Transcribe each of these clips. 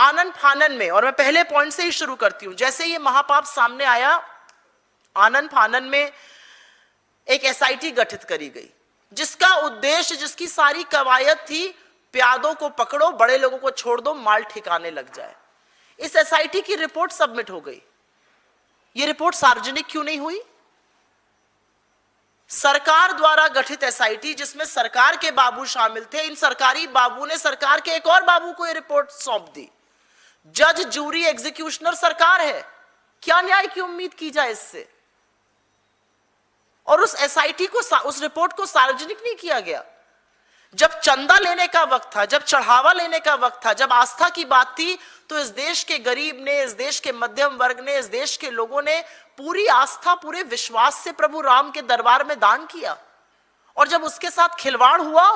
आनन फानन में, और मैं पहले पॉइंट से ही शुरू करती हूं, जैसे ये महापाप सामने आया, आनन फानन में एक एसआईटी गठित करी गई, जिसका उद्देश्य, जिसकी सारी कवायद थी, प्यादों को पकड़ो, बड़े लोगों को छोड़ दो, माल ठिकाने लग जाए। इस एसआईटी की रिपोर्ट सबमिट हो गई। ये रिपोर्ट सार्वजनिक क्यों नहीं हुई? सरकार द्वारा गठित एसआईटी, जिसमें सरकार के बाबू शामिल थे, इन सरकारी बाबू ने सरकार के एक और बाबू को ये रिपोर्ट सौंप दी। जज, जूरी, एग्जीक्यूशनर सरकार है। क्या न्याय की उम्मीद की जाए इससे? और उस एसआईटी को, उस रिपोर्ट को सार्वजनिक नहीं किया गया। जब चंदा लेने का वक्त था, जब चढ़ावा लेने का वक्त था, जब आस्था की बात थी, तो इस देश के गरीब ने, इस देश के मध्यम वर्ग ने, इस देश के लोगों ने पूरी आस्था, पूरे विश्वास से प्रभु राम के दरबार में दान किया। और जब उसके साथ खिलवाड़ हुआ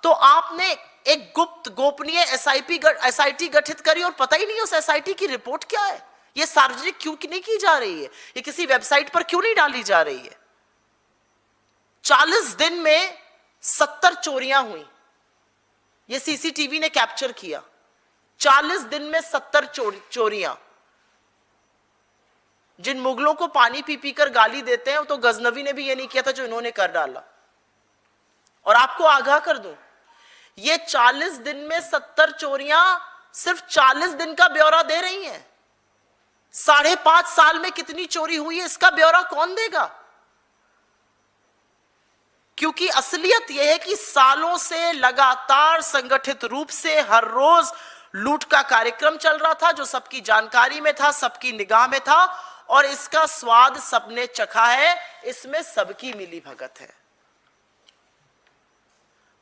तो आपने एक गुप्त, गोपनीय एसआईटी गठित करी, और पता ही नहीं उस एसआईटी की रिपोर्ट क्या है। यह सार्वजनिक क्यों नहीं की जा रही है? ये किसी वेबसाइट पर क्यों नहीं डाली जा रही है? 40 दिन में 70 चोरियां हुई, ये सीसीटीवी ने कैप्चर किया। 40 दिन में 70 चोरियां। जिन मुगलों को पानी पी पी कर गाली देते हैं, तो गजनवी ने भी ये नहीं किया था जो इन्होंने कर डाला। और आपको आगाह कर दूं, ये 40 दिन में 70 चोरियां सिर्फ 40 दिन का ब्यौरा दे रही हैं। 5.5 साल में कितनी चोरी हुई है, इसका ब्यौरा कौन देगा? क्योंकि असलियत यह है कि सालों से लगातार संगठित रूप से हर रोज लूट का कार्यक्रम चल रहा था, जो सबकी जानकारी में था, सबकी निगाह में था, और इसका स्वाद सबने चखा है। इसमें सबकी मिली भगत है।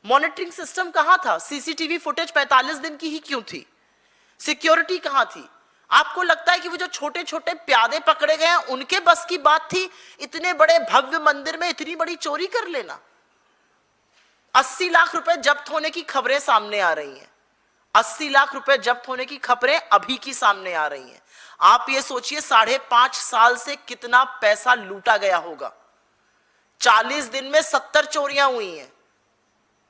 मॉनिटरिंग सिस्टम कहां था? सीसीटीवी फुटेज 45 दिन की ही क्यों थी? सिक्योरिटी कहां थी? आपको लगता है कि वो जो छोटे छोटे प्यादे पकड़े गए हैं, उनके बस की बात थी इतने बड़े भव्य मंदिर में इतनी बड़ी चोरी कर लेना? 80 लाख रुपए जब्त होने की खबरें सामने आ रही हैं। 80 लाख रुपए जब्त होने की खबरें अभी की सामने आ रही हैं। आप ये सोचिए 5.5 साल से कितना पैसा लूटा गया होगा। 40 दिन में 70 चोरियां हुई हैं।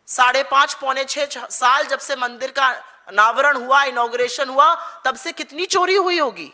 5.5 पौने 6 साल जब से मंदिर का अनावरण हुआ, इनॉग्रेशन हुआ, तब से कितनी चोरी हुई होगी?